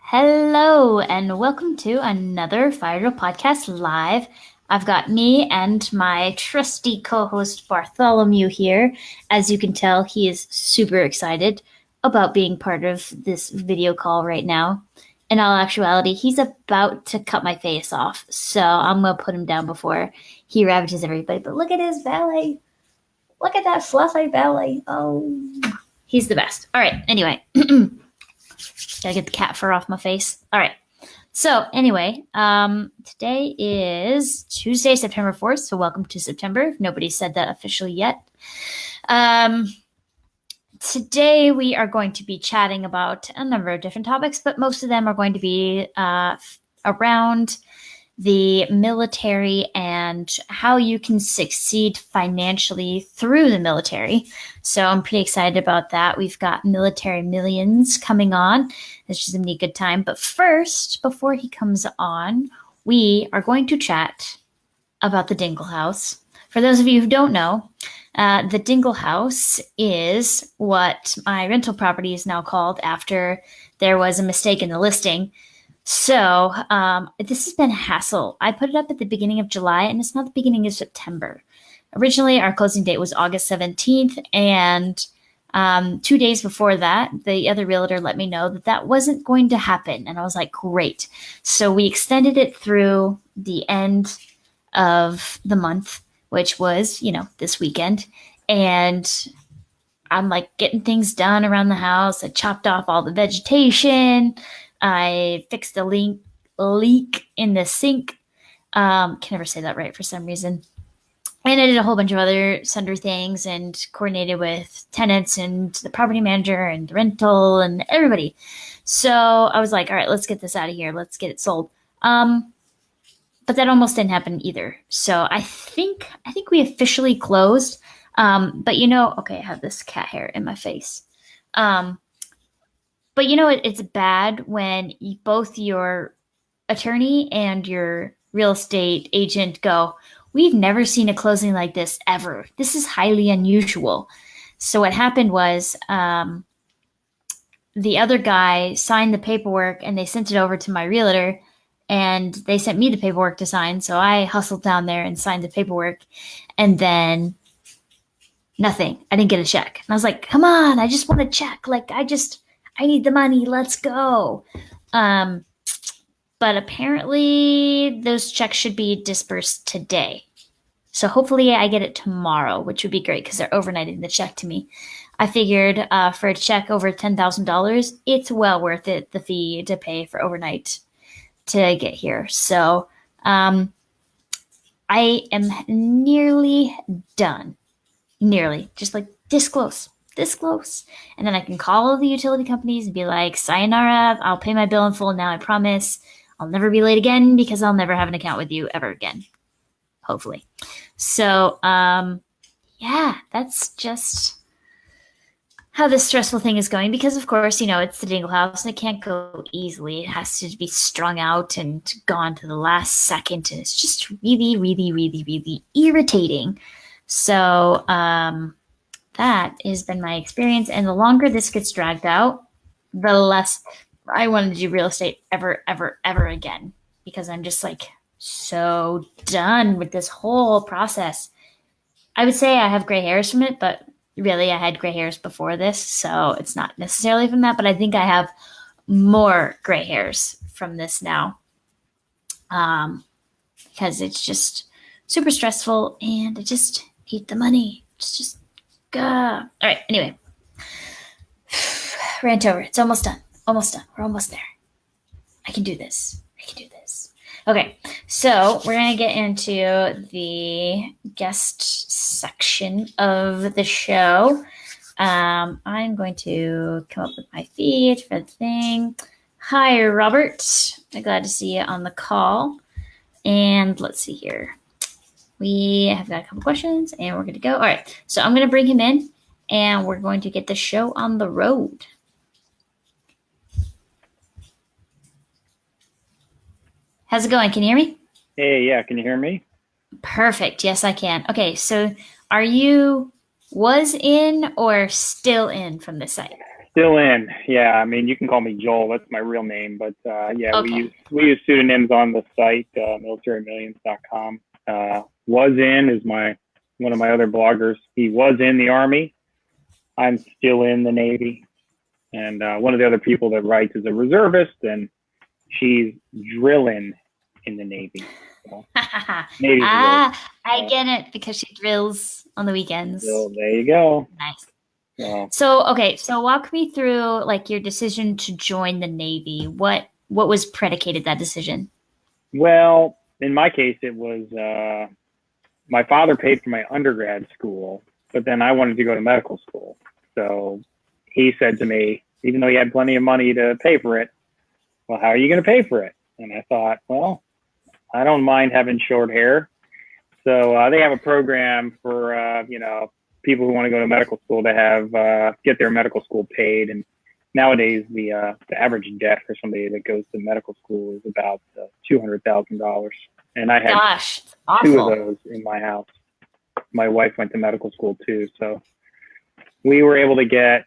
Hello, and welcome to another Fire Drill Podcast Live. I've got me and my trusty co-host Bartholomew here. As you can tell, he is super excited about being part of this video call right now. In all actuality, he's about to cut my face off, so I'm going to put him down before he ravages everybody. But look at his belly. Look at that fluffy belly. Oh, he's the best. All right, anyway. Gotta get the cat fur off my face. All right. So anyway, today is Tuesday, September 4th. So welcome to September. Nobody said that officially yet. Today we are going to be chatting about a number of different topics, but most of them are going to be around the military and how you can succeed financially through the military. So I'm pretty excited about that. We've got Military Millions coming on. It's just going to be a good time. But first, before he comes on, we are going to chat about the Dingle House. For those of you who don't know, the Dingle House is what my rental property is now called after there was a mistake in the listing. So this has been a hassle. I put it up at the beginning of July, and it's not the beginning of September. Originally, our closing date was August 17th, and 2 days before that, the other realtor let me know that that wasn't going to happen, and I was like, great. So we extended it through the end of the month, which was, this weekend, and I'm like getting things done around the house. I chopped off all the vegetation. I fixed a leak in the sink. Can never say that right for some reason. And I did a whole bunch of other sundry things and coordinated with tenants and the property manager and the rental and everybody. So I was like, all right, let's get this out of here. Let's get it sold. But that almost didn't happen either. So I think we officially closed. But okay, I have this cat hair in my face. But it's bad when both your attorney and your real estate agent go, we've never seen a closing like this ever. This is highly unusual. So what happened was the other guy signed the paperwork and they sent it over to my realtor and they sent me the paperwork to sign. So I hustled down there and signed the paperwork and then nothing. I didn't get a check. And I was like, come on, I just want a check. I need the money. Let's go. But apparently those checks should be dispersed today. So hopefully I get it tomorrow, which would be great because they're overnighting the check to me. I figured for a check over $10,000, it's well worth it, the fee to pay for overnight to get here. So I am nearly done. Nearly. Just like this close. And then I can call the utility companies and be like, sayonara, I'll pay my bill in full now, I promise. I'll never be late again because I'll never have an account with you ever again. Hopefully. So, that's just how this stressful thing is going because, of course, it's the Dingle House and it can't go easily. It has to be strung out and gone to the last second. And it's just really, really, really, really irritating. So, that has been my experience. And the longer this gets dragged out, the less I want to do real estate ever, ever, ever again. Because I'm just like so done with this whole process. I would say I have gray hairs from it, but really I had gray hairs before this. So it's not necessarily from that, but I think I have more gray hairs from this now. Because it's just super stressful and I just hate the money. It's just all right, anyway. Rant over. It's almost done. We're almost there. I can do this. Okay, so we're going to get into the guest section of the show. I'm going to come up with my feed for the thing. Hi, Robert. I'm glad to see you on the call. And let's see here. We have got a couple questions and we're good to go. All right. So I'm going to bring him in and we're going to get the show on the road. How's it going? Can you hear me? Hey, yeah. Can you hear me? Perfect. Yes, I can. Okay. So are you was in or still in from this site? Still in. Yeah, I mean, you can call me Joel. That's my real name. But yeah, Okay. we use pseudonyms on the site, militarymillions.com. Was in is one of my other bloggers. He was in the Army. I'm still in the Navy. And one of the other people that writes is a reservist, and she's drilling in the Navy. So, Navy I get it because she drills on the weekends. So there you go. Nice. Yeah. So walk me through like your decision to join the Navy. What was predicated that decision? Well, in my case, it was my father paid for my undergrad school, but then I wanted to go to medical school. So he said to me, even though he had plenty of money to pay for it, well, how are you going to pay for it? And I thought, well, I don't mind having short hair. So they have a program for, people who want to go to medical school to have get their medical school paid. And nowadays, the average debt for somebody that goes to medical school is about $200,000. And I had two of those in my house. My wife went to medical school too. So we were able to get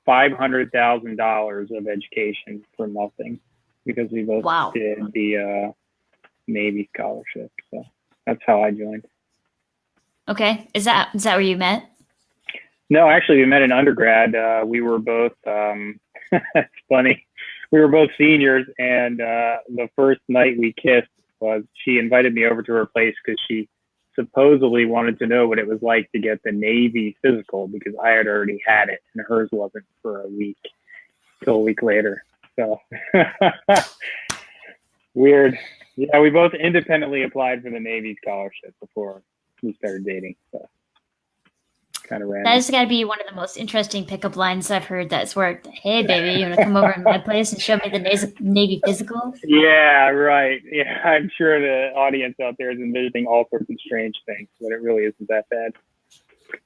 $500,000 of education for nothing because we both did the Navy scholarship. So that's how I joined. Okay. Is that where you met? No, actually, we met in undergrad. We were both, it's funny, we were both seniors, and the first night we kissed was she invited me over to her place because she supposedly wanted to know what it was like to get the Navy physical because I had already had it and hers wasn't for a week till a week later. So weird. Yeah, we both independently applied for the Navy scholarship before we started dating. So kind of random. That has got to be one of the most interesting pickup lines I've heard that's worked. Hey, baby, you want to come over to my place and show me the Navy physical? Yeah, right. Yeah, I'm sure the audience out there is envisioning all sorts of strange things, but it really isn't that bad.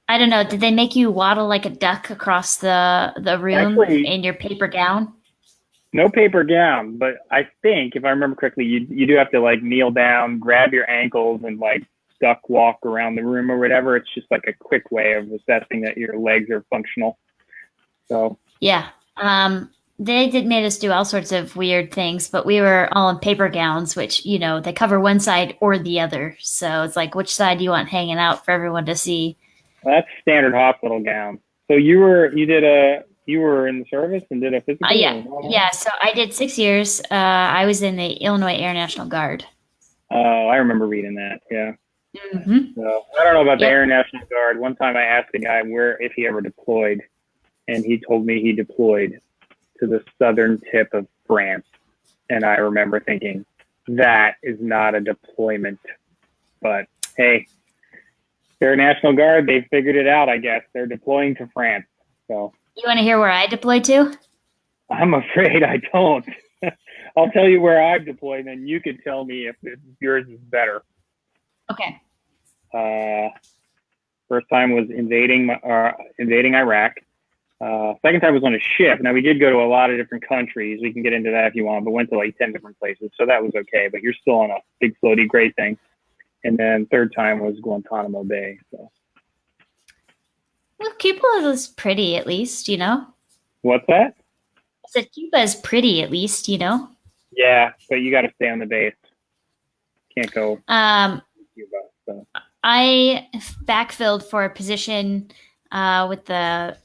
I don't know. Did they make you waddle like a duck across the room in your paper gown? No paper gown, but I think, if I remember correctly, you do have to like kneel down, grab your ankles, and like duck walk around the room or whatever. It's just like a quick way of assessing that your legs are functional. So yeah, they made us do all sorts of weird things, but we were all in paper gowns, which they cover one side or the other. So it's like, which side do you want hanging out for everyone to see? Well, that's standard hospital gown. So you were in the service and did a physical? Yeah. So I did 6 years. I was in the Illinois Air National Guard. Oh, I remember reading that. Yeah. Mm-hmm. So I don't know about the Air National Guard. One time I asked a guy if he ever deployed, and he told me he deployed to the southern tip of France. And I remember thinking, that is not a deployment. But hey, Air National Guard, they figured it out, I guess. They're deploying to France. So you want to hear where I deployed to? I'm afraid I don't. I'll tell you where I've deployed, and you can tell me if yours is better. Okay. First time was invading Iraq. Second time was on a ship. Now, we did go to a lot of different countries. We can get into that if you want, but went to like 10 different places. So that was okay, but you're still on a big floaty gray thing. And then third time was Guantanamo Bay. So. Well, Cuba is pretty, at least, What's that? I said Cuba is pretty, at least, Yeah, but you got to stay on the base. Can't go Cuba. So. I backfilled for a position with the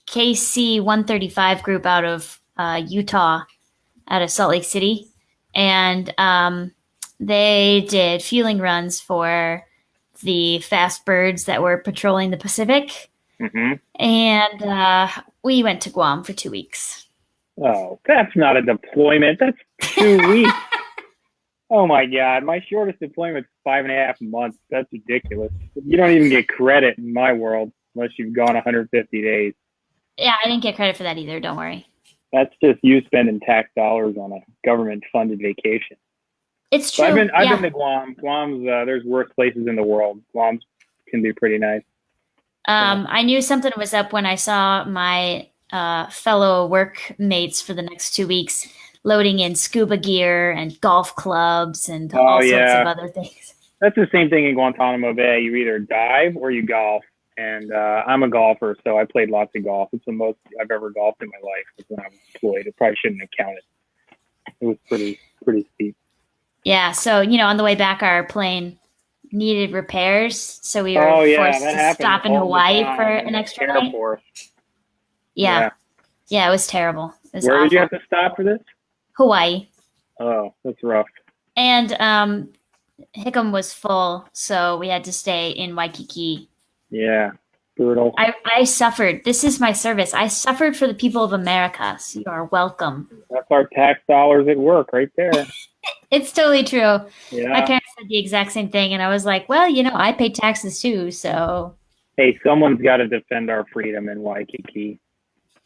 KC 135 group out of Utah, out of Salt Lake City. And they did fueling runs for the fast birds that were patrolling the Pacific. Mm-hmm. And we went to Guam for 2 weeks. Oh, that's not a deployment. That's 2 weeks. Oh my God. My shortest deployment is 5.5 months. That's ridiculous. You don't even get credit in my world unless you've gone 150 days. Yeah, I didn't get credit for that either. Don't worry. That's just you spending tax dollars on a government-funded vacation. It's true. So I've been to Guam. Guam's there's worse places in the world. Guam can be pretty nice. I knew something was up when I saw my fellow workmates for the next 2 weeks loading in scuba gear and golf clubs and all sorts of other things. That's the same thing in Guantanamo Bay. You either dive or you golf. And I'm a golfer, so I played lots of golf. It's the most I've ever golfed in my life was when I was deployed. It probably shouldn't have counted. It was pretty steep. Yeah. So, on the way back, our plane needed repairs. So we were Oh yeah, forced that to happens stop in all the Hawaii for time in an the extra night. airport. Yeah. Yeah. Yeah. It was terrible. It was Where awful. did you have to stop for this? Hawaii. Oh, that's rough. And Hickam was full. So we had to stay in Waikiki. Yeah, brutal. I suffered. This is my service. I suffered for the people of America. So you are welcome. That's our tax dollars at work right there. It's totally true. My Yeah. parents said the exact same thing. And I was like, well, I pay taxes too. So Hey, someone's got to defend our freedom in Waikiki.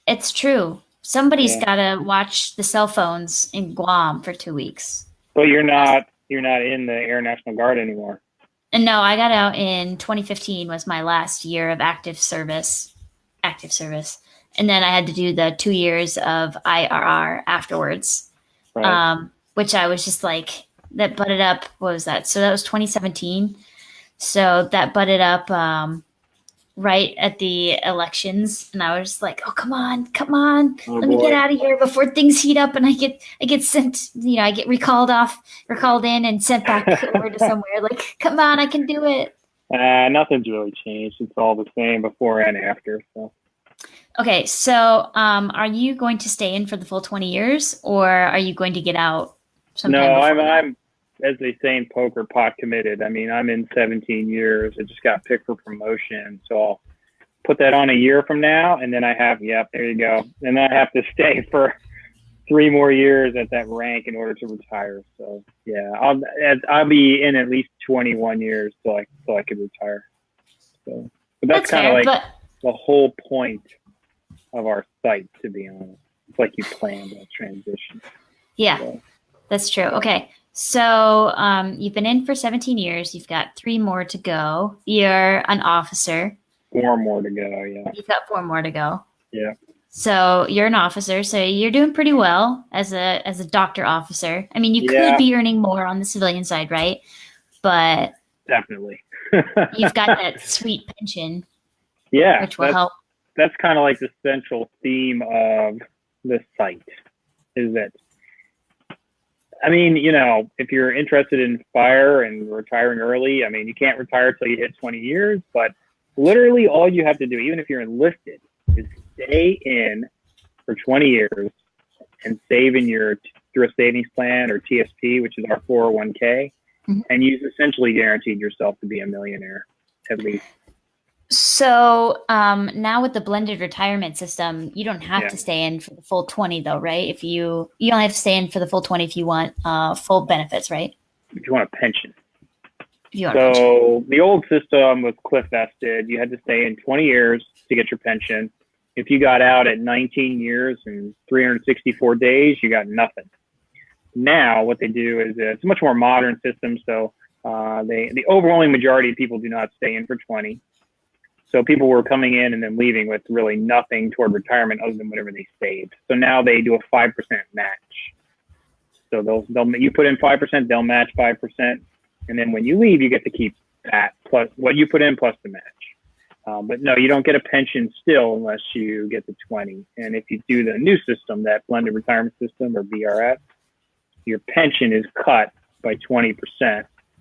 it's true. Somebody's Yeah. got to watch the cell phones in Guam for 2 weeks. But you're not in the Air National Guard anymore. And no, I got out in 2015 was my last year of active service. And then I had to do the 2 years of IRR afterwards. Right. Which I was just like, that butted up. What was that? So that was 2017. So that butted up right at the elections, and I was just like, oh, come on, Oh, let me boy. get out of here before things heat up, and I get sent, I get recalled in and sent back over to somewhere. Like, come on, I can do it. Nothing's really changed. It's all the same before and after. So. Okay, so are you going to stay in for the full 20 years, or are you going to get out sometime No, before that? I'm, as they say in poker, pot committed. I mean, I'm in 17 years. I just got picked for promotion. So I'll put that on a year from now. And then there you go. And then I have to stay for 3 more years at that rank in order to retire. So yeah, I'll be in at least 21 years till I could retire. So, but that's kind of like the whole point of our site, to be honest. It's like you planned that transition. Yeah, so. That's true. Okay. So you've been in for 17 years. You've got 3 more to go. You're an officer. 4 more to go, yeah. You've got 4 more to go. Yeah. So you're an officer. So you're doing pretty well as a doctor officer. I mean, you could be earning more on the civilian side, right? But definitely. you've got that sweet pension. Yeah. Which will help. That's kind of like the central theme of the site is that, I mean, if you're interested in fire and retiring early, I mean, you can't retire till you hit 20 years, but literally all you have to do, even if you're enlisted, is stay in for 20 years and save in your through a savings plan or TSP, which is our 401k, and you've essentially guaranteed yourself to be a millionaire, at least. So now with the blended retirement system, you don't have to stay in for the full 20 though, right? If you only have to stay in for the full 20 if you want full benefits, right? If you want a pension. The old system was cliff vested. You had to stay in 20 years to get your pension. If you got out at 19 years and 364 days, you got nothing. Now what they do is it's a much more modern system. So the overwhelming majority of people do not stay in for 20. So people were coming in and then leaving with really nothing toward retirement other than whatever they saved. So now they do a 5% match. So you put in 5%, they'll match 5%. And then when you leave, you get to keep that plus what you put in plus the match. But no, you don't get a pension still unless you get the 20. And if you do the new system, that blended retirement system or BRS, your pension is cut by 20%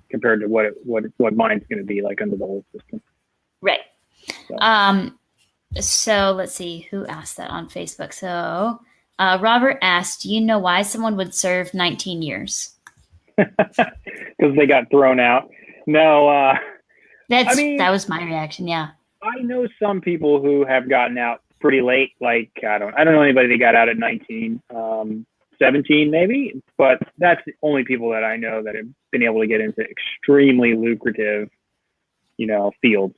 compared to what mine's going to be like under the old system. Right. So let's see who asked that on Facebook. So Robert asked, do you know why someone would serve 19 years? Because they got thrown out. No, that was my reaction. Yeah. I know some people who have gotten out pretty late. Like, I don't know anybody that got out at 19, 17 maybe, but that's the only people that I know that have been able to get into extremely lucrative, fields.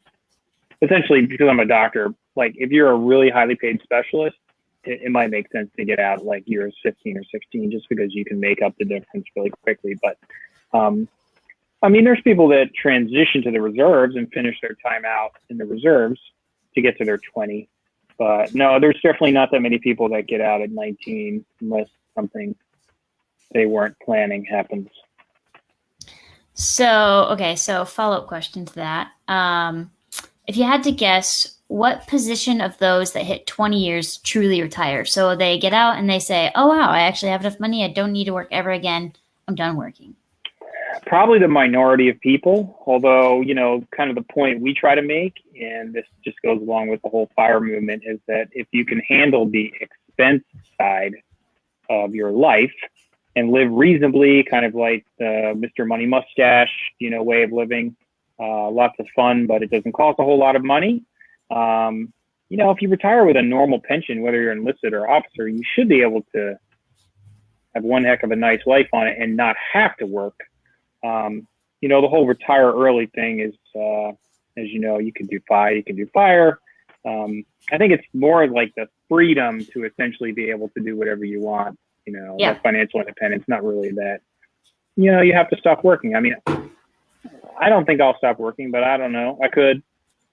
Essentially, because I'm a doctor, like if you're a really highly paid specialist, it might make sense to get out like years 15 or 16, just because you can make up the difference really quickly. But there's people that transition to the reserves and finish their time out in the reserves to get to their 20. But no, there's definitely not that many people that get out at 19 unless something they weren't planning happens. So follow-up question to that. if you had to guess, what position of those that hit 20 years truly retire? So they get out and they say, oh, wow, I actually have enough money. I don't need to work ever again. I'm done working. Probably the minority of people, although, kind of the point we try to make, and this just goes along with the whole FIRE movement, is that if you can handle the expense side of your life and live reasonably, kind of like the Mr. Money Mustache, way of living, lots of fun, but it doesn't cost a whole lot of money. If you retire with a normal pension, whether you're enlisted or officer, you should be able to have one heck of a nice life on it and not have to work. The whole retire early thing is, as you know, you can do fire. I think it's more like the freedom to essentially be able to do whatever you want, that financial independence, not really that, you have to stop working. I mean, I don't think I'll stop working, but I don't know. I could,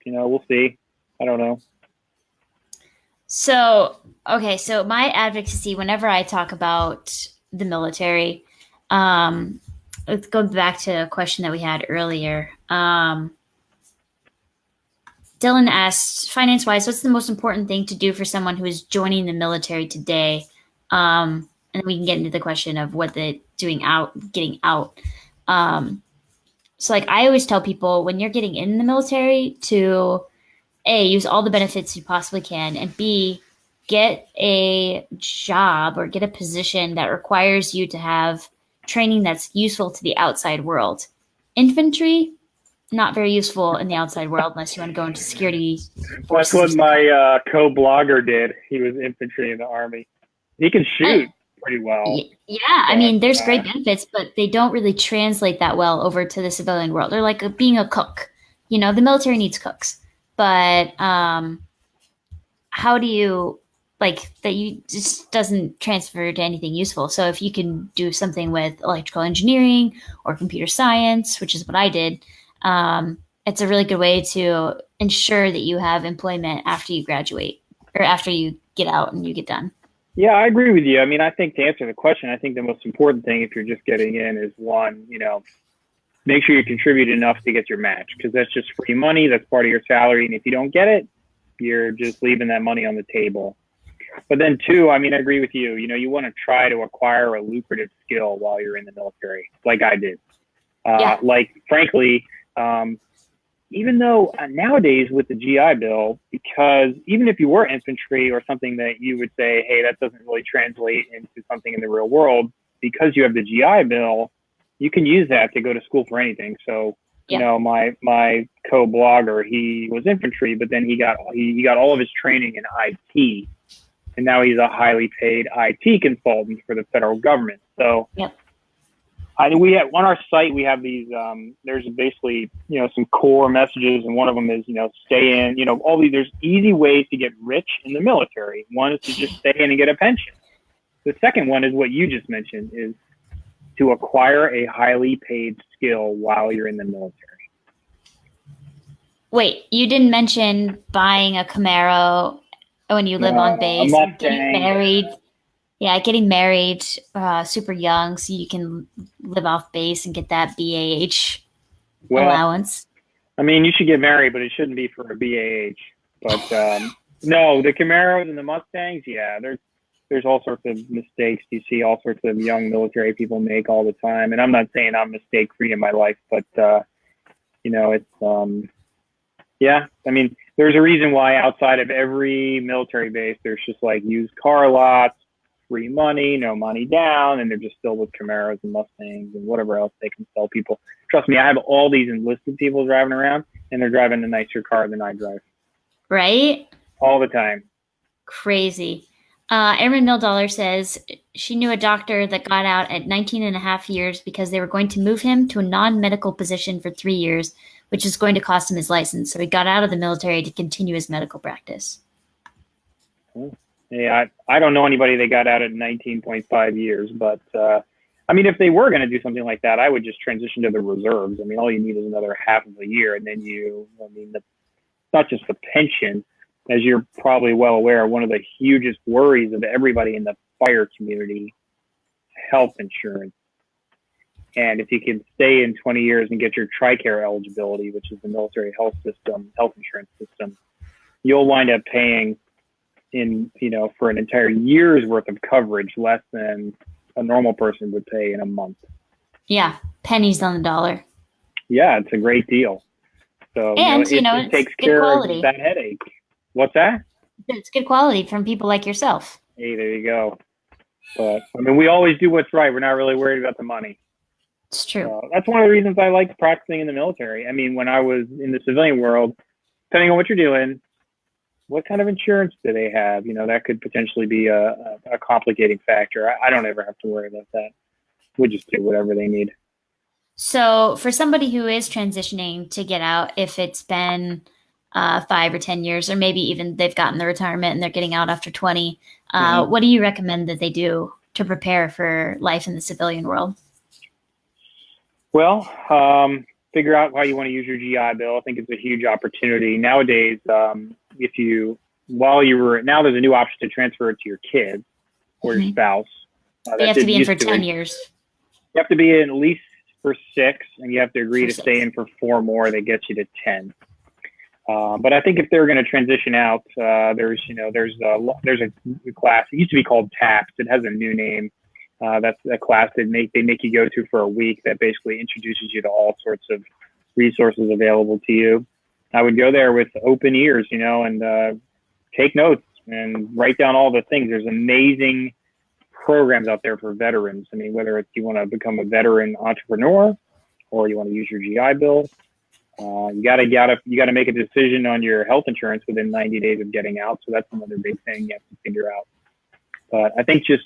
we'll see. I don't know. So, okay, so my advocacy, whenever I talk about the military, let's go back to a question that we had earlier. Dylan asked, finance-wise, what's the most important thing to do for someone who is joining the military today? And then we can get into the question of what they're getting out. So like I always tell people when you're getting in the military to A, use all the benefits you possibly can, and B, get a job or get a position that requires you to have training that's useful to the outside world. Infantry, not very useful in the outside world unless you want to go into security forces. That's what my co-blogger did. He was infantry in the Army. He can shoot pretty well. Yeah, I mean, there's great benefits, but they don't really translate that well over to the civilian world. They're like being a cook. The military needs cooks. But how do you that you just doesn't transfer to anything useful. So if you can do something with electrical engineering or computer science, which is what I did, it's a really good way to ensure that you have employment after you graduate or after you get out and you get done. Yeah, I agree with you. I mean, I think to answer the question, I think the most important thing if you're just getting in is one, make sure you contribute enough to get your match, because that's just free money. That's part of your salary. And if you don't get it, you're just leaving that money on the table. But then two, I mean, I agree with you. You want to try to acquire a lucrative skill while you're in the military, like I did. Frankly, even though nowadays with the GI Bill, because even if you were infantry or something that you would say, hey, that doesn't really translate into something in the real world, because you have the GI Bill, you can use that to go to school for anything. So, my co-blogger, he was infantry, but then he got all of his training in IT. And now he's a highly paid IT consultant for the federal government. So we have on our site, we have these, there's basically, some core messages. And one of them is, stay in, there's easy ways to get rich in the military. One is to just stay in and get a pension. The second one is what you just mentioned, is to acquire a highly paid skill while you're in the military. Wait, you didn't mention buying a Camaro when you live on base, getting married. Yeah, getting married super young so you can live off base and get that BAH allowance. I mean, you should get married, but it shouldn't be for a BAH. But no, the Camaros and the Mustangs, there's all sorts of mistakes you see all sorts of young military people make all the time. And I'm not saying I'm mistake-free in my life, but, it's, I mean, there's a reason why outside of every military base, there's just like used car lots, free money, no money down, and they're just filled with Camaros and Mustangs and whatever else they can sell people. Trust me, I have all these enlisted people driving around, and they're driving a nicer car than I drive. Right? All the time. Crazy. Erin Mildollar says she knew a doctor that got out at 19 and a half years because they were going to move him to a non-medical position for 3 years, which is going to cost him his license. So he got out of the military to continue his medical practice. Yeah, I don't know anybody that got out at 19.5 years, but I mean, if they were going to do something like that, I would just transition to the reserves. I mean, all you need is another half of a year, and then it's not just the pension. As you're probably well aware, one of the hugest worries of everybody in the fire community, health insurance. And if you can stay in 20 years and get your TRICARE eligibility, which is the military health insurance system, you'll wind up paying for an entire year's worth of coverage less than a normal person would pay in a month. Yeah, pennies on the dollar. Yeah, it's a great deal. So And it takes care of that headache. What's that? It's good quality from people like yourself. Hey, there you go. But I mean, we always do what's right. We're not really worried about the money. It's true. That's one of the reasons I liked practicing in the military. I mean, when I was in the civilian world, depending on what you're doing, what kind of insurance do they have? That could potentially be a complicating factor. I don't ever have to worry about that. We just do whatever they need. So for somebody who is transitioning to get out, if it's been 5 or 10 years, or maybe even they've gotten the retirement and they're getting out after 20, what do you recommend that they do to prepare for life in the civilian world? Well, figure out how you want to use your GI Bill. I think it's a huge opportunity nowadays. Now there's a new option to transfer it to your kids or your spouse. They have to be in for 10 years. You have to be in at least for 6, and you have to agree to stay in for 4 more. That gets you to 10. But I think if they're going to transition out, there's a class. It used to be called TAPS. It has a new name. That's a class that they make you go to for a week that basically introduces you to all sorts of resources available to you. I would go there with open ears, and take notes and write down all the things. There's amazing programs out there for veterans. I mean, whether it's you want to become a veteran entrepreneur or you want to use your GI Bill, you gotta make a decision on your health insurance within 90 days of getting out. So that's another big thing you have to figure out. But I think just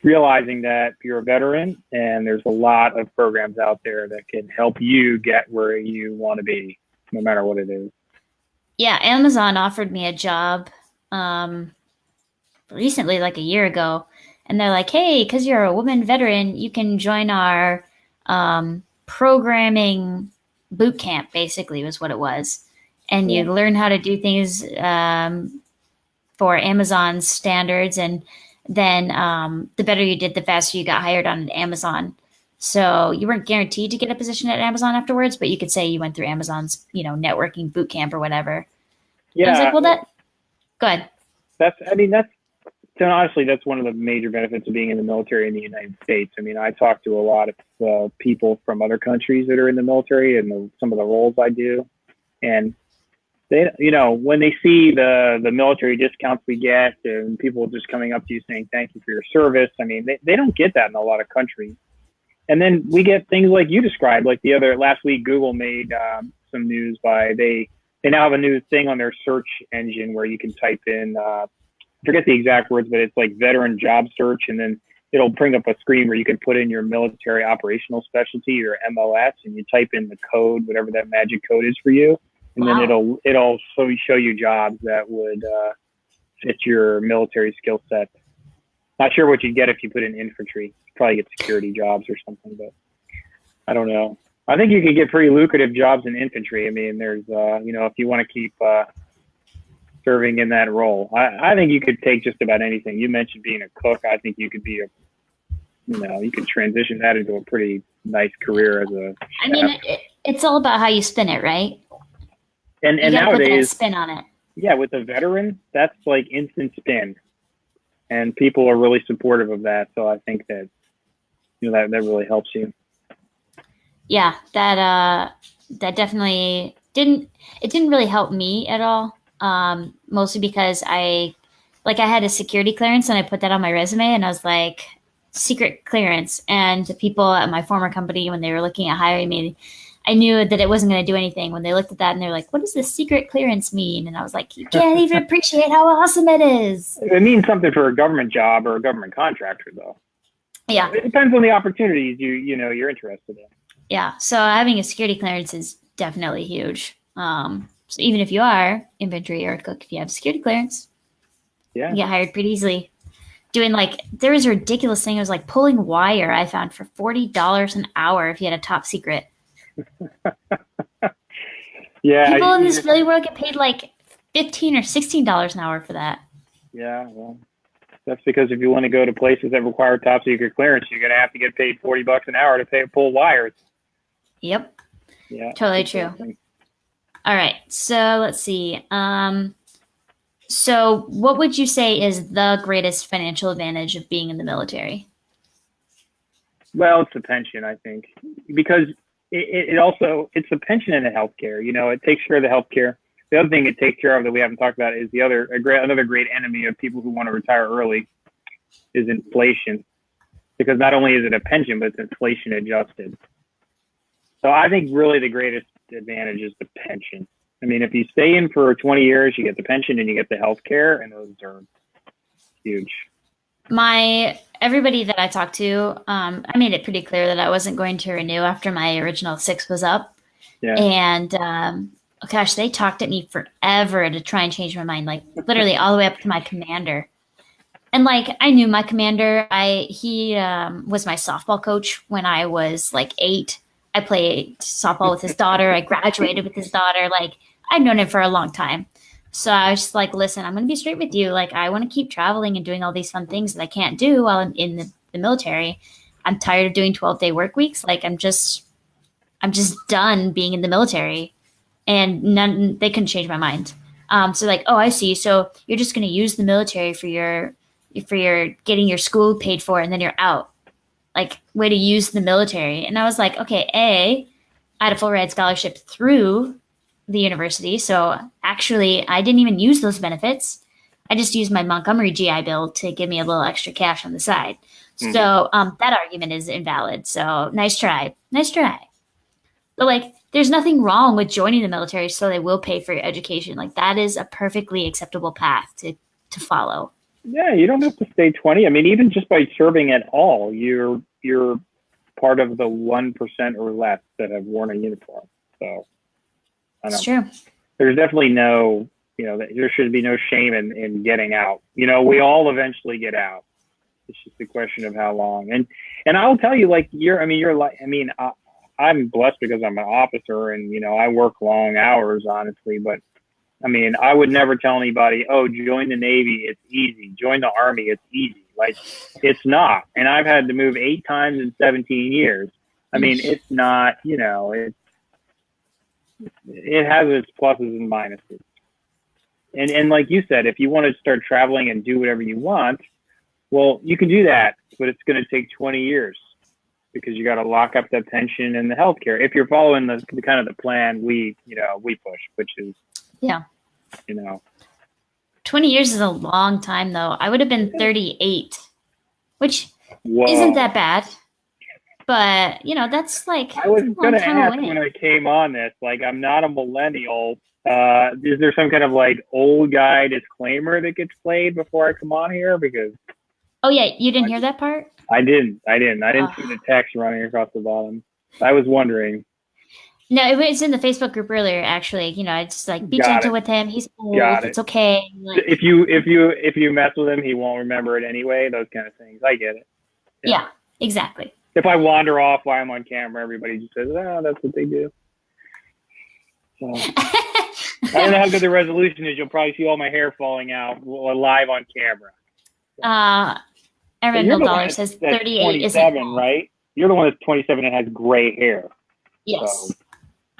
realizing that you're a veteran and there's a lot of programs out there that can help you get where you want to be, no matter what it is. Yeah, Amazon offered me a job recently, like a year ago, and they're like, hey, because you're a woman veteran, you can join our programming boot camp, basically was what it was. And you learn how to do things for Amazon standards, and then the better you did, the faster you got hired on Amazon. So you weren't guaranteed to get a position at Amazon afterwards, but you could say you went through Amazon's, networking boot camp or whatever. Yeah. I was like, go ahead. Honestly, that's one of the major benefits of being in the military in the United States. I mean, I talk to a lot of people from other countries that are in the military and some of the roles I do. And they, when they see the military discounts we get and people just coming up to you saying, thank you for your service. I mean, they don't get that in a lot of countries. And then we get things like you described, like last week, Google made some news they now have a new thing on their search engine where you can type in, I forget the exact words, but it's like veteran job search. And then it'll bring up a screen where you can put in your military operational specialty or MOS, and you type in the code, whatever that magic code is for you. And then it'll show you jobs that would fit your military skill set. Not sure what you'd get if you put in infantry. You'd probably get security jobs or something, but I don't know. I think you could get pretty lucrative jobs in infantry. I mean, there's, if you want to keep serving in that role, I think you could take just about anything. You mentioned being a cook. I think you could be you could transition that into a pretty nice career as a chef. I mean, it's all about how you spin it, right? And you nowadays, put that spin on it. Yeah, with a veteran, that's like instant spin, and people are really supportive of that. So I think that that really helps you. Yeah, that definitely didn't really help me at all. Mostly because I had a security clearance and I put that on my resume and I was like, secret clearance. And the people at my former company, when they were looking at hiring me, I knew that it wasn't going to do anything. When they looked at that and they're like, what does this secret clearance mean? And I was like, you can't even appreciate how awesome it is. It means something for a government job or a government contractor, though. Yeah. It depends on the opportunities you're interested in. Yeah. So having a security clearance is definitely huge. So even if you are infantry or a cook, if you have security clearance, you get hired pretty easily. Doing there was a ridiculous thing. It was like pulling wire I found for $40 an hour if you had a top secret. Yeah. People in this civilian world get paid like $15 or $16 an hour for that. Yeah. Well, That's because if you want to go to places that require top secret clearance, you're going to have to get paid $40 an hour to pull wires. Yep. Yeah. Totally true. All right. So let's see. So what would you say is the greatest financial advantage of being in the military? Well, it's the pension, I think, because it also, it's the pension and the healthcare. It takes care of the healthcare. The other thing it takes care of that we haven't talked about is another great enemy of people who want to retire early is inflation, because not only is it a pension, but it's inflation adjusted. So I think really the greatest advantage is the pension. I mean, if you stay in for 20 years, you get the pension and you get the healthcare, and those are huge. Everybody that I talked to, I made it pretty clear that I wasn't going to renew after my original 6 was up. Yeah. And gosh, they talked at me forever to try and change my mind, like literally all the way up to my commander. And like I knew my commander. He was my softball coach when I was like 8. I played softball with his daughter. I graduated with his daughter. Like I'd known him for a long time. So I was just like, listen, I'm going to be straight with you. Like, I want to keep traveling and doing all these fun things that I can't do while I'm in the military. I'm tired of doing 12-day work weeks. Like, I'm just done being in the military. And they couldn't change my mind. So like, oh, I see. So you're just going to use the military for your getting your school paid for, and then you're out. Like, way to use the military. And I was like, okay, I had a full ride scholarship through the university. So actually, I didn't even use those benefits. I just used my Montgomery GI Bill to give me a little extra cash on the side. Mm-hmm. So that argument is invalid. So nice try. Nice try. But like, there's nothing wrong with joining the military so they will pay for your education. Like, that is a perfectly acceptable path to follow. Yeah, you don't have to stay 20. I mean, even just by serving at all, you're part of the 1% or less that have worn a uniform. So it's true. There's definitely no, there should be no shame in getting out. We all eventually get out. It's just a question of how long. And I'll tell you, like, I'm blessed because I'm an officer and, I work long hours, honestly. But I mean, I would never tell anybody, oh, join the Navy, it's easy. Join the Army, it's easy. Like, it's not. And I've had to move 8 times in 17 years. I mean, it's not, it has its pluses and minuses. And like you said, if you want to start traveling and do whatever you want, well, you can do that, but it's going to take 20 years because you got to lock up that pension and the healthcare. If you're following the kind of the plan we push, which is, 20 years is a long time, though. I would have been 38, which Whoa. Isn't that bad. But, that's like, I was going to ask when I came on this, like, I'm not a millennial. Is there some kind of like old guy disclaimer that gets played before I come on here? Because oh yeah, you didn't hear that part? I didn't see the text running across the bottom. I was wondering. No, it was in the Facebook group earlier. Actually, I just like be gentle with him. He's old. It's okay. Like, if you mess with him, he won't remember it anyway. Those kind of things. I get it. Yeah, exactly. If I wander off while I'm on camera, everybody just says, "Oh, that's what they do." So, I don't know how good the resolution is. You'll probably see all my hair falling out live on camera. Aaron Dollar says 38 isn't right? You're the one that's 27 and has gray hair. Yes, so.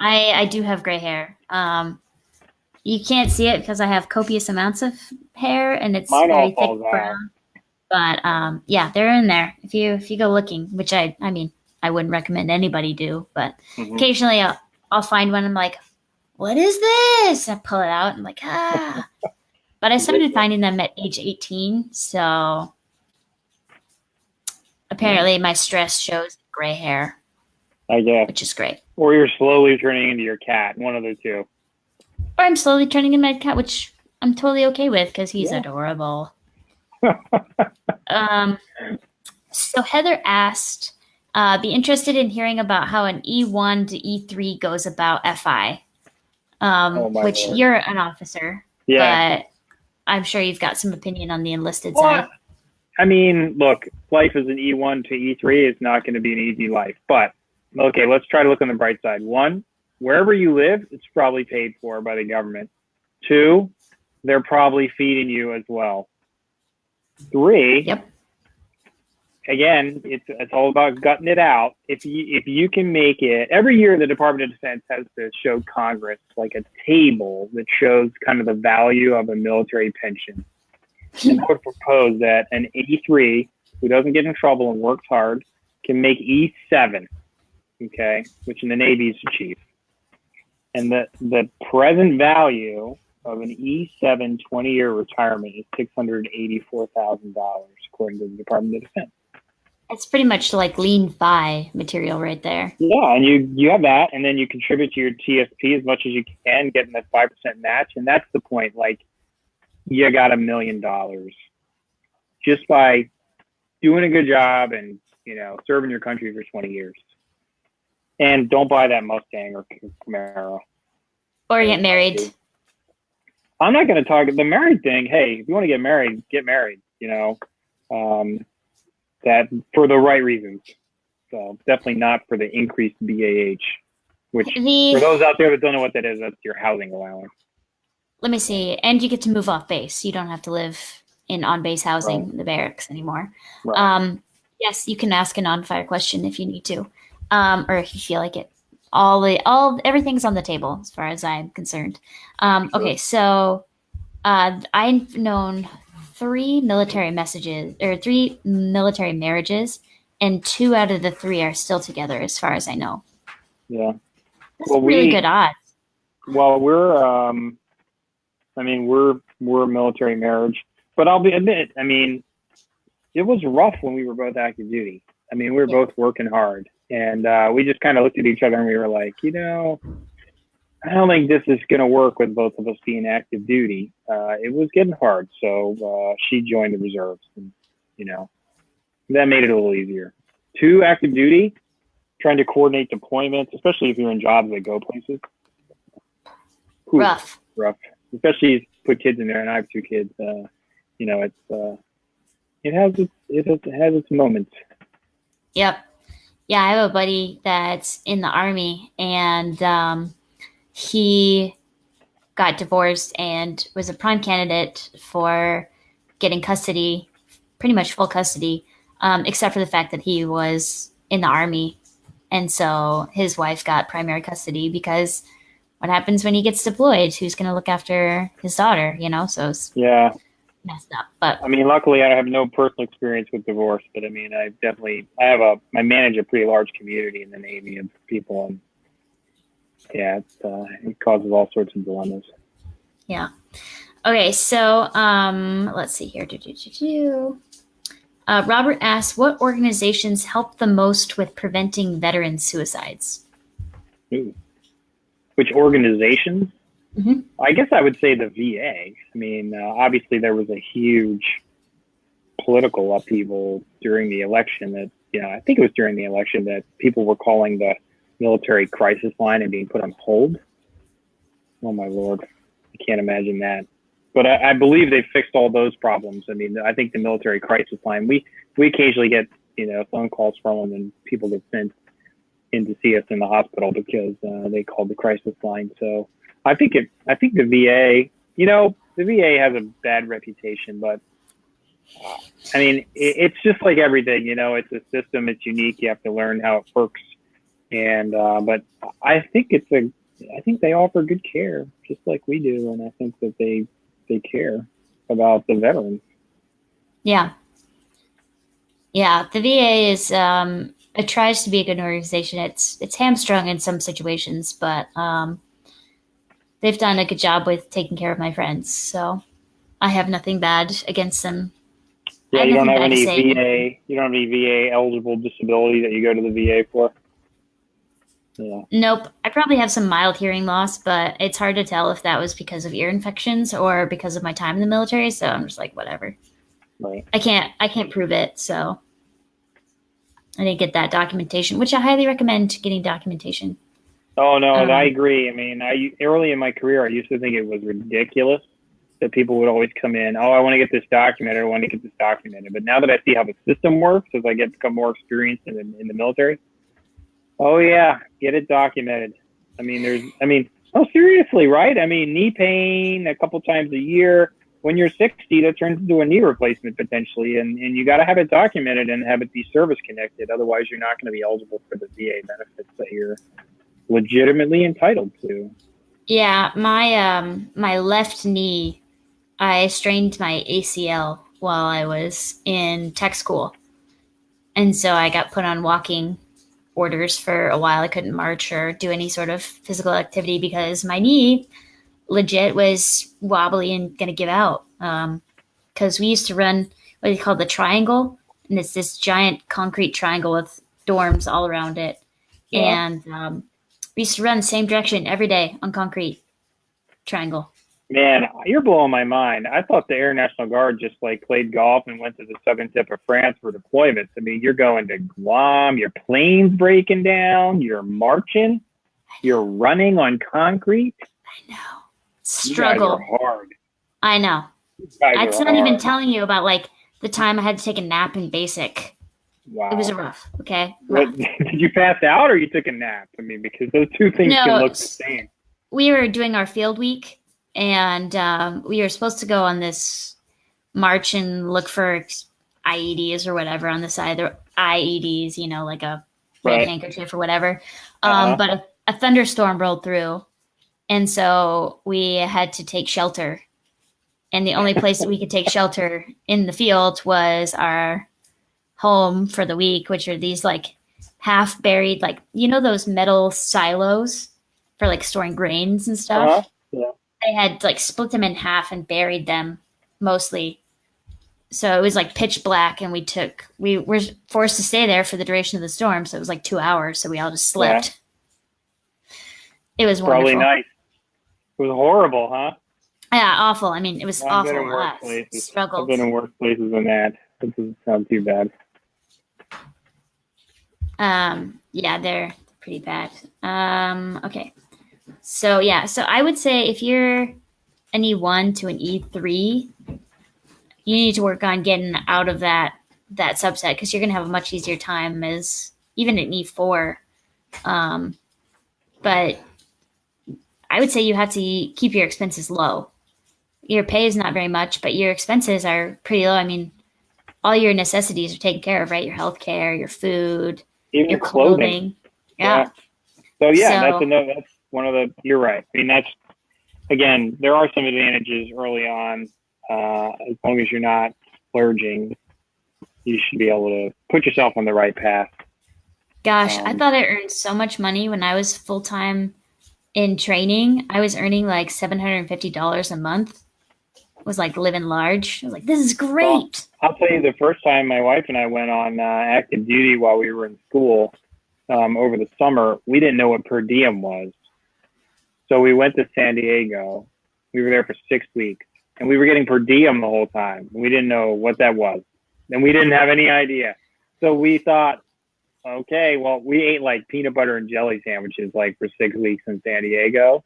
I do have gray hair. You can't see it because I have copious amounts of hair and it's very thick brown. But yeah, they're in there. If you go looking, which I mean, I wouldn't recommend anybody do, but occasionally I'll find one. I'm like, what is this? I pull it out. And I'm like, ah. But I started finding them at age 18. So apparently my stress shows gray hair. I guess. Which is great. Or you're slowly turning into your cat. One of the two. Or I'm slowly turning into my cat, which I'm totally okay with because he's adorable. So Heather asked, be interested in hearing about how an E1 to E3 goes about FI. Which Lord. You're an officer, but I'm sure you've got some opinion on the enlisted side. I mean, look, life as an E1 to E3 is not going to be an easy life, but okay, let's try to look on the bright side. 1, wherever you live, it's probably paid for by the government. 2, they're probably feeding you as well. 3, Yep. again, it's all about gutting it out. If you can make it, every year the Department of Defense has to show Congress like a table that shows kind of the value of a military pension. And I would propose that an E3 who doesn't get in trouble and works hard can make E7, okay, which in the Navy is the chief. And the present value of an E7 20-year retirement is $684,000, according to the Department of Defense. It's pretty much like lean fi material right there. Yeah, and you have that, and then you contribute to your TSP as much as you can, getting that 5% match, and that's the point. Like, you got $1 million just by doing a good job and, you know, serving your country for 20 years. And don't buy that Mustang or Camaro. Or get married. I'm not going to talk the married thing. Hey, if you want to get married, you know, that for the right reasons. So definitely not for the increased BAH, which for those out there that don't know what that is, that's your housing allowance. Let me see. And you get to move off base. You don't have to live in on-base housing, right, the barracks anymore. Right. Yes, you can ask a non-fire question if you need to, or if you feel like it. Everything's on the table as far as I'm concerned. Sure. Okay, so I've known 3 military marriages, and 2 out of the 3 are still together, as far as I know. Yeah, that's really good odds. Well, we're military marriage, but I'll admit, I mean, it was rough when we were both active duty. I mean, we were both working hard, and we just kind of looked at each other and we were like, you know, I don't think this is going to work with both of us being active duty. It was getting hard, so she joined the reserves, and, you know, that made it a little easier. 2 active duty, trying to coordinate deployments, especially if you're in jobs that go places. Rough. Especially if you put kids in there, and I have 2 kids. You know, it has its moments. Yep. Yeah, I have a buddy that's in the Army, and he got divorced and was a prime candidate for getting custody, pretty much full custody, except for the fact that he was in the Army. And so his wife got primary custody, because what happens when he gets deployed? Who's going to look after his daughter, you know? So it's messed up. But I mean, luckily I have no personal experience with divorce, but I mean, I manage a pretty large community in the Navy of people, and yeah, it causes all sorts of dilemmas. Yeah. Okay, so let's see here. Robert asks, what organizations help the most with preventing veteran suicides? Ooh. Which organizations? Mm-hmm. I guess I would say the VA. I mean, obviously there was a huge political upheaval during the election that, you know, I think it was during the election that people were calling the military crisis line and being put on hold. Oh my Lord. I can't imagine that. But I believe they fixed all those problems. I mean, I think the military crisis line, we occasionally get, you know, phone calls from them, and people get sent in to see us in the hospital because they called the crisis line. So I think the VA, you know, the VA has a bad reputation, but I mean, it's just like everything, you know, it's a system, it's unique. You have to learn how it works. And, but I think they offer good care just like we do. And I think that they care about the veterans. Yeah. Yeah. The VA is, it tries to be a good organization. It's hamstrung in some situations, but they've done a good job with taking care of my friends. So I have nothing bad against them. Yeah, you don't have any VA. You don't have any VA eligible disability that you go to the VA for. Yeah. Nope. I probably have some mild hearing loss, but it's hard to tell if that was because of ear infections or because of my time in the military. So I'm just like, whatever. Right. I can't prove it. So I didn't get that documentation, which I highly recommend getting documentation. Oh no, I agree. I mean, early in my career, I used to think it was ridiculous that people would always come in. Oh, I want to get this documented. I want to get this documented. But now that I see how the system works, as I become more experienced in the military, oh yeah, get it documented. I mean, oh seriously, right? I mean, knee pain a couple times a year, when you're 60, that turns into a knee replacement potentially, and you got to have it documented and have it be service connected. Otherwise, you're not going to be eligible for the VA benefits that you're legitimately entitled to. Yeah, my left knee, I strained my ACL while I was in tech school. And so I got put on walking orders for a while. I couldn't march or do any sort of physical activity because my knee legit was wobbly and going to give out. Because we used to run what they call the triangle, and it's this giant concrete triangle with dorms all around it. Yeah. And we used to run the same direction every day on concrete triangle. Man, you're blowing my mind. I thought the Air National Guard just like played golf and went to the southern tip of France for deployments. I mean, you're going to Guam, your plane's breaking down, you're marching, you're running on concrete. I know. Struggle. You guys are hard. I know. It's not even telling you about like the time I had to take a nap in basic. Wow. It was rough. Okay. What, did you pass out or you took a nap? I mean, because those two things can look the same. We were doing our field week, and we were supposed to go on this march and look for IEDs or whatever on the side. They're IEDs, you know, like a red handkerchief or whatever. But a thunderstorm rolled through, and so we had to take shelter. And the only place that we could take shelter in the field was our home for the week, which are these like half buried, like, you know, those metal silos for like storing grains and stuff. Yeah. They had like split them in half and buried them mostly. So it was like pitch black, and we were forced to stay there for the duration of the storm. So it was like 2 hours. So we all just slept. Yeah. It was wonderful. Probably nice. It was horrible, huh? Yeah, awful. I mean, it was I've been awful. in worse places. Struggled. I've been in worse places than that. This doesn't sound too bad. Yeah, they're pretty bad. Okay. So I would say if you're an E1 to an E3, you need to work on getting out of that subset, because you're gonna have a much easier time as even an E4. But I would say you have to keep your expenses low. Your pay is not very much, but your expenses are pretty low. I mean, all your necessities are taken care of, right? Your health care, your food, even your clothing. Yeah. So that's one of the, you're right. I mean, that's, again, there are some advantages early on. As long as you're not splurging, you should be able to put yourself on the right path. Gosh, I thought I earned so much money when I was full-time in training. I was earning like $750 a month. It was like living large. I was like, this is great. Well, I'll tell you, the first time my wife and I went on active duty while we were in school over the summer, we didn't know what per diem was. So we went to San Diego. We were there for 6 weeks, and we were getting per diem the whole time. We didn't know what that was, and we didn't have any idea. So we thought, okay, well, we ate like peanut butter and jelly sandwiches like for 6 weeks in San Diego.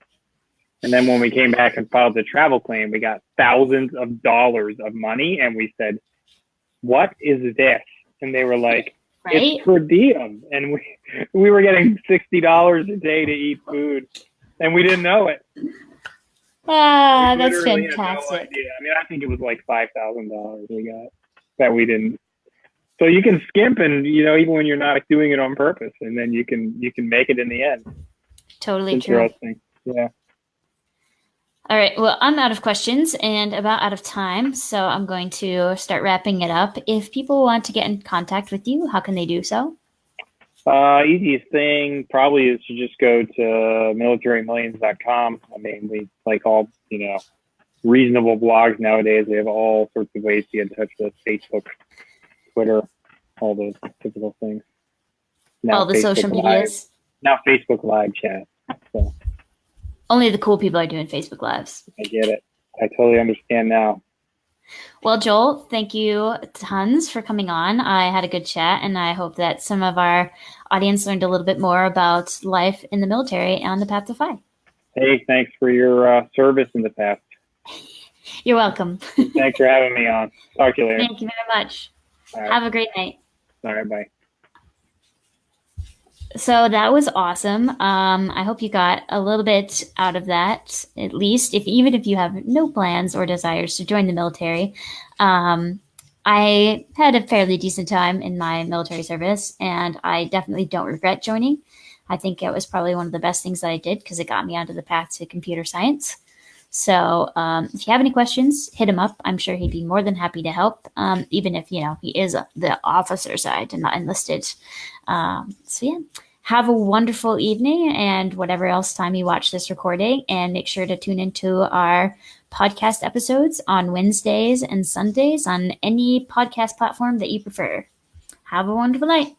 And then when we came back and filed the travel claim, we got thousands of dollars of money. And we said, what is this? And they were like, it's per diem. And we were getting $60 a day to eat food. And we didn't know it. That's fantastic. No idea. I mean, I think it was like $5,000 we got that we didn't. So you can skimp, and even when you're not doing it on purpose, and then you can make it in the end. Totally true. Yeah. All right. Well, I'm out of questions and about out of time, so I'm going to start wrapping it up. If people want to get in contact with you, how can they do so? Easiest thing probably is to just go to militarymillions.com. I mean, we like all reasonable blogs nowadays. They have all sorts of ways to get in touch with us: Facebook, Twitter, all those typical things. Now all the Facebook social medias. Now Facebook Live chat. So. Only the cool people are doing Facebook Lives. I get it. I totally understand now. Well, Joel, thank you tons for coming on. I had a good chat, and I hope that some of our audience learned a little bit more about life in the military on the path to FI. Hey, thanks for your service in the past. You're welcome. Thanks for having me on. Talk to you later. Thank you very much. Right. Have a great night. All right, bye. So that was awesome. I hope you got a little bit out of that, at least, if even if you have no plans or desires to join the military. Um, I had a fairly decent time in my military service, and I definitely don't regret joining. I think it was probably one of the best things that I did because it got me onto the path to computer science. So if you have any questions, hit him up. I'm sure he'd be more than happy to help, even if, he is the officer side and not enlisted. So yeah, have a wonderful evening and whatever else time you watch this recording. And make sure to tune into our podcast episodes on Wednesdays and Sundays on any podcast platform that you prefer. Have a wonderful night.